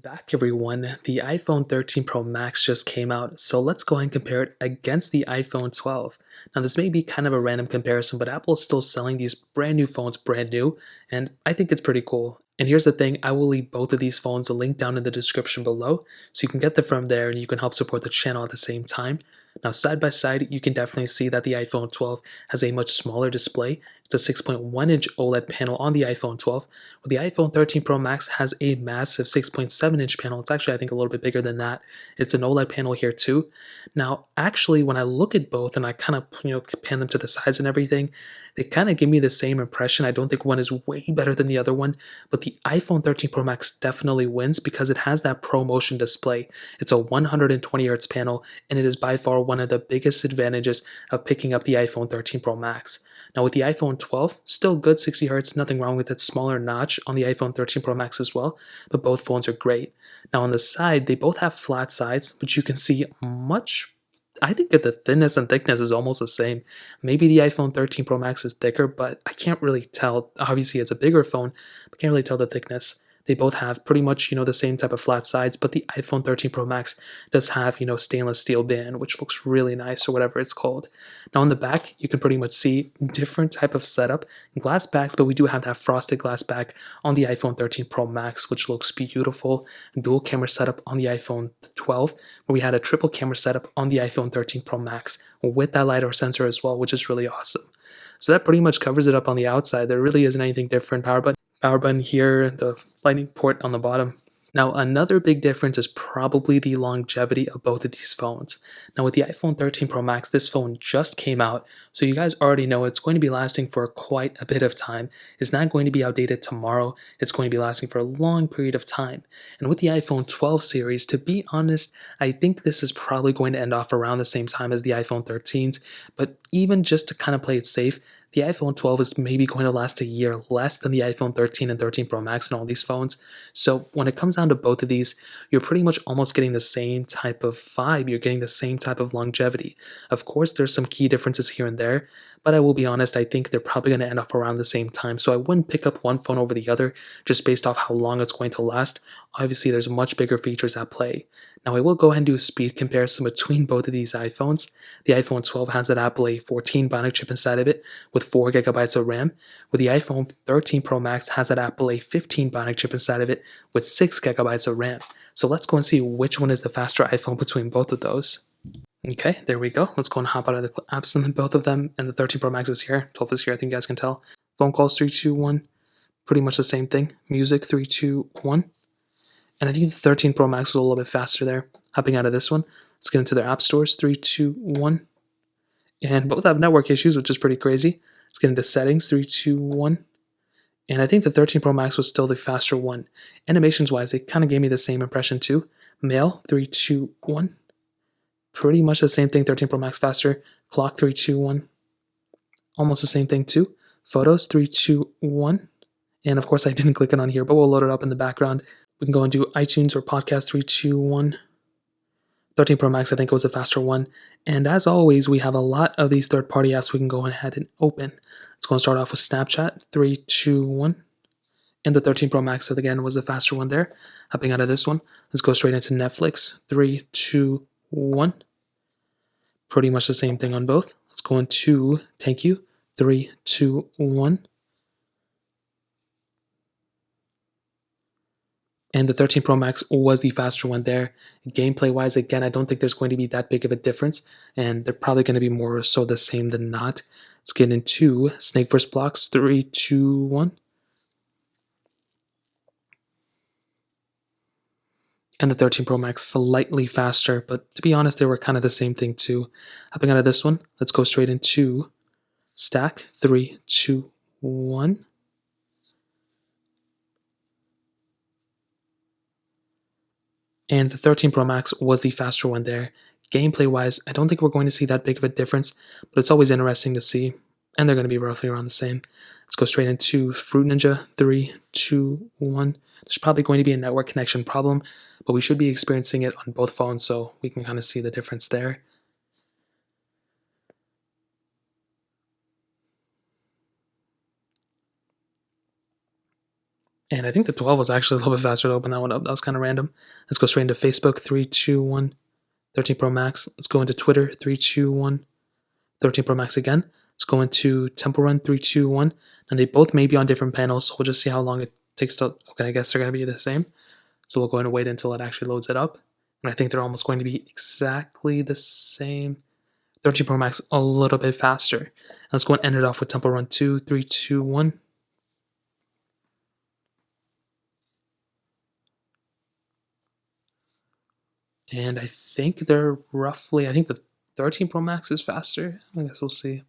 Back everyone, the iPhone 13 Pro Max just came out, so let's go ahead and compare it against the iPhone 12. Now this may be kind of a random comparison, but Apple is still selling these brand new phones brand new, and I think it's pretty cool. And here's the thing, I will leave both of these phones a link down in the description below, so you can get them from there and you can help support the channel at the same time. Now side by side, you can definitely see that the iPhone 12 has a much smaller display. It's a 6.1-inch OLED panel on the iPhone 12, the iPhone 13 Pro Max has a massive 6.7-inch panel. It's actually, I think, a little bit bigger than that. It's an OLED panel here too. Now, actually, when I look at both and I kind of, pan them to the sides and everything, they kind of give me the same impression. I don't think one is way better than the other one, but the iPhone 13 Pro Max definitely wins because it has that ProMotion display. It's a 120 Hz panel, and it is by far one of the biggest advantages of picking up the iPhone 13 Pro Max. Now with the iPhone 12, still good 60 Hz, nothing wrong with its smaller notch on the iPhone 13 Pro Max as well, but both phones are great. Now on the side, they both have flat sides, which you can see much. I think that the thinness and thickness is almost the same. Maybe the iPhone 13 Pro Max is thicker, but I can't really tell. Obviously, it's a bigger phone, but can't really tell the thickness. They both have pretty much, the same type of flat sides, but the iPhone 13 Pro Max does have, stainless steel band, which looks really nice or whatever it's called. Now on the back, you can pretty much see different type of setup, glass backs, but we do have that frosted glass back on the iPhone 13 Pro Max, which looks beautiful. Dual camera setup on the iPhone 12, where we had a triple camera setup on the iPhone 13 Pro Max with that LiDAR sensor as well, which is really awesome. So that pretty much covers it up on the outside. There really isn't anything different. Power button here, the lightning port on the bottom. Now, another big difference is probably the longevity of both of these phones. Now, with the iPhone 13 Pro Max, this phone just came out, so you guys already know it's going to be lasting for quite a bit of time. It's not going to be outdated tomorrow, it's going to be lasting for a long period of time. And with the iPhone 12 series, to be honest, I think this is probably going to end off around the same time as the iPhone 13s, but even just to kind of play it safe, the iPhone 12 is maybe going to last a year less than the iPhone 13 and 13 Pro Max and all these phones. So when it comes down to both of these, you're pretty much almost getting the same type of vibe. You're getting the same type of longevity. Of course, there's some key differences here and there, but I will be honest, I think they're probably going to end up around the same time. So I wouldn't pick up one phone over the other just based off how long it's going to last. Obviously, there's much bigger features at play. Now, I will go ahead and do a speed comparison between both of these iPhones. The iPhone 12 has that Apple A14 bionic chip inside of it with 4 gigabytes of RAM, where the iPhone 13 Pro Max has that Apple A15 bionic chip inside of it with 6 gigabytes of RAM. So let's go and see which one is the faster iPhone between both of those. Okay, there we go. Let's go and hop out of the apps and both of them, and the 13 Pro Max is here, 12 is here, I think you guys can tell. Phone calls 3, 2, 1, pretty much the same thing. Music 3, 2, 1. And I think the 13 Pro Max was a little bit faster there. Hopping out of this one, let's get into their app stores, 3, 2, 1. And both have network issues, which is pretty crazy. Let's get into settings, 3, 2, 1. And I think the 13 Pro Max was still the faster one. Animations wise, they kind of gave me the same impression too. Mail, 3, 2, 1. Pretty much the same thing, 13 Pro Max faster. Clock, 3, 2, 1. Almost the same thing too. Photos, 3, 2, 1. And of course, I didn't click it on here, but we'll load it up in the background. We can go and do iTunes or podcast, 3, 2, 1. 13 Pro Max, I think it was the faster one. And as always, we have a lot of these third-party apps we can go ahead and open. Let's go and start off with Snapchat, 3, 2, 1. And the 13 Pro Max, again, was the faster one there. Hopping out of this one, let's go straight into Netflix, 3, 2, 1. Pretty much the same thing on both. Let's go into Thank You, 3, 2, 1. And the 13 Pro Max was the faster one there. Gameplay wise, again, I don't think there's going to be that big of a difference, and they're probably going to be more so the same than not. Let's get into Snake vs. Blocks, 3, 2, 1. And the 13 Pro Max slightly faster, but to be honest, they were kind of the same thing too. Hopping out of this one, let's go straight into Stack, 3, 2, 1. And the 13 Pro Max was the faster one there. Gameplay wise, I don't think we're going to see that big of a difference, but it's always interesting to see. And they're going to be roughly around the same. Let's go straight into Fruit Ninja, 3, 2, 1. There's probably going to be a network connection problem, but we should be experiencing it on both phones, so we can kind of see the difference there. And I think the 12 was actually a little bit faster to open that one up. That was kind of random. Let's go straight into Facebook. 3, 2, 1. 13 Pro Max. Let's go into Twitter. 3, 2, 1. 13 Pro Max again. Let's go into Temple Run. 3, 2, 1. And they both may be on different panels, so we'll just see how long it takes to. Okay, I guess they're going to be the same. So we'll go ahead and wait until it actually loads it up. And I think they're almost going to be exactly the same. 13 Pro Max a little bit faster. Let's go and end it off with Temple Run 2, 3, 2, 1. And I think they're roughly, I think the 13 Pro Max is faster. I guess we'll see.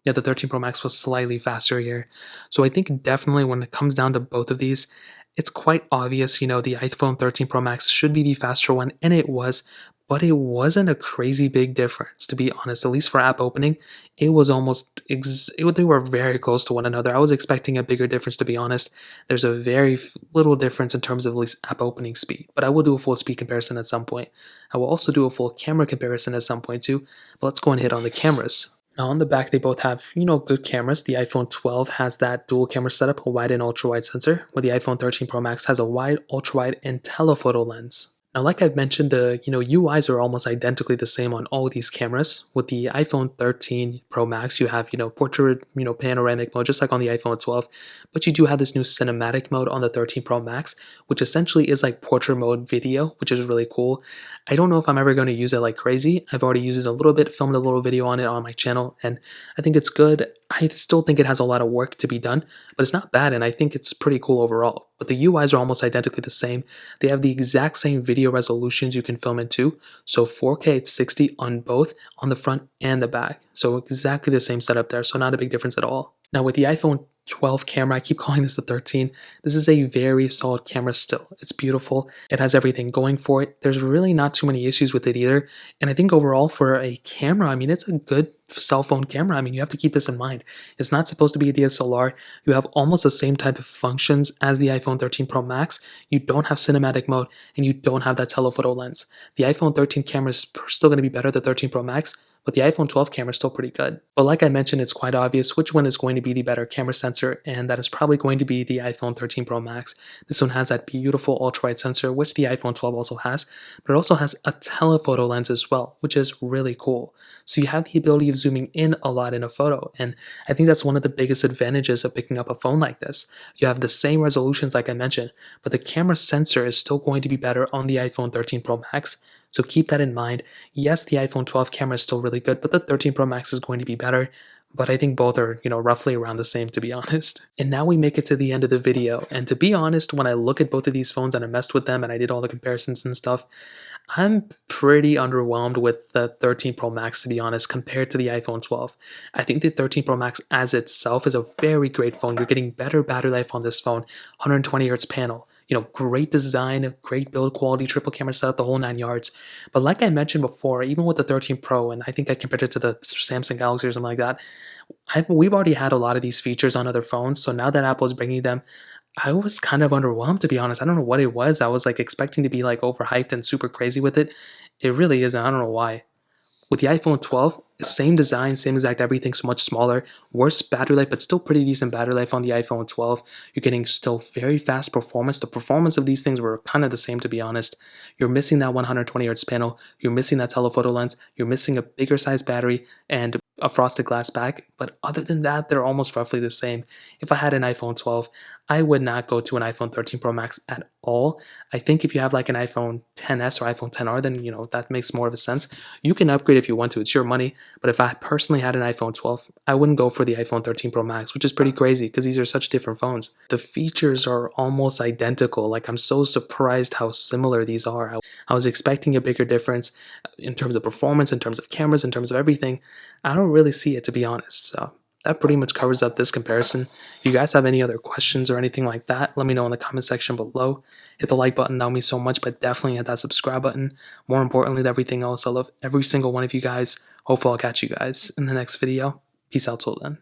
Yeah, the 13 Pro Max was slightly faster here. So I think definitely when it comes down to both of these, it's quite obvious, the iPhone 13 Pro Max should be the faster one, and it was, but it wasn't a crazy big difference, to be honest. At least for app opening, it was almost, they were very close to one another. I was expecting a bigger difference, to be honest. There's a very little difference in terms of at least app opening speed, but I will do a full speed comparison at some point. I will also do a full camera comparison at some point too, but let's go and hit on the cameras. Now on the back, they both have, good cameras. The iPhone 12 has that dual camera setup, a wide and ultra wide sensor, where the iPhone 13 Pro Max has a wide, ultra wide, and telephoto lens. Now, like I've mentioned, the UIs are almost identically the same on all these cameras. With the iPhone 13 Pro Max, you have portrait, panoramic mode, just like on the iPhone 12, but you do have this new cinematic mode on the 13 Pro Max, which essentially is like portrait mode video, which is really cool. I don't know if I'm ever going to use it like crazy. I've already used it a little bit, filmed a little video on it on my channel, and I think it's good. I still think it has a lot of work to be done, but it's not bad, and I think it's pretty cool overall. But the UIs are almost identically the same. They have the exact same video resolutions you can film into, so 4K at 60 on both, on the front and the back. So exactly the same setup there, so not a big difference at all. Now with the iPhone 12 camera, I keep calling this the 13. This is a very solid camera still. It's beautiful. It has everything going for it. There's really not too many issues with it either. And I think overall for a camera, it's a good cell phone camera. You have to keep this in mind. It's not supposed to be a DSLR. You have almost the same type of functions as the iPhone 13 Pro Max. You don't have cinematic mode and you don't have that telephoto lens. The iPhone 13 camera is still going to be better than the 13 Pro Max, but the iPhone 12 camera is still pretty good. But like I mentioned, it's quite obvious which one is going to be the better camera sensor, and that is probably going to be the iPhone 13 Pro Max. This one has that beautiful ultra-wide sensor, which the iPhone 12 also has, but it also has a telephoto lens as well, which is really cool. So you have the ability of zooming in a lot in a photo, and I think that's one of the biggest advantages of picking up a phone like this. You have the same resolutions like I mentioned, but the camera sensor is still going to be better on the iPhone 13 Pro Max. So keep that in mind. Yes, the iPhone 12 camera is still really good, but the 13 Pro Max is going to be better. But I think both are, roughly around the same, to be honest. And now we make it to the end of the video. And to be honest, when I look at both of these phones and I messed with them and I did all the comparisons and stuff, I'm pretty underwhelmed with the 13 Pro Max, to be honest, compared to the iPhone 12. I think the 13 Pro Max as itself is a very great phone. You're getting better battery life on this phone, 120 hertz panel. Great design, great build quality, triple camera setup, the whole 9 yards. But like I mentioned before, even with the 13 Pro, and I think I compared it to the Samsung Galaxy or something like that, we've already had a lot of these features on other phones. So now that Apple is bringing them, I was kind of underwhelmed, to be honest. I don't know what it was. I was like expecting to be like overhyped and super crazy with it. It really isn't. I don't know why. With the iPhone 12, same design, same exact everything, so much smaller, worse battery life, but still pretty decent battery life on the iPhone 12. You're getting still very fast performance. The performance of these things were kind of the same, to be honest. You're missing that 120 hertz panel, you're missing that telephoto lens, you're missing a bigger size battery and a frosted glass back, but other than that, they're almost roughly the same. If I had an iPhone 12, I would not go to an iPhone 13 Pro Max at all. I think if you have like an iPhone 10s or iPhone 10R, then that makes more of a sense. You can upgrade if you want to, it's your money. But if I personally had an iPhone 12, I wouldn't go for the iPhone 13 Pro Max, which is pretty crazy because these are such different phones. The features are almost identical. Like, I'm so surprised how similar these are. I was expecting a bigger difference in terms of performance, in terms of cameras, in terms of everything. I don't really see it, to be honest. So that pretty much covers up this comparison. If you guys have any other questions or anything like that, let me know in the comment section below. Hit the like button, that would mean so much, but definitely hit that subscribe button. More importantly than everything else, I love every single one of you guys. Hopefully I'll catch you guys in the next video. Peace out till then.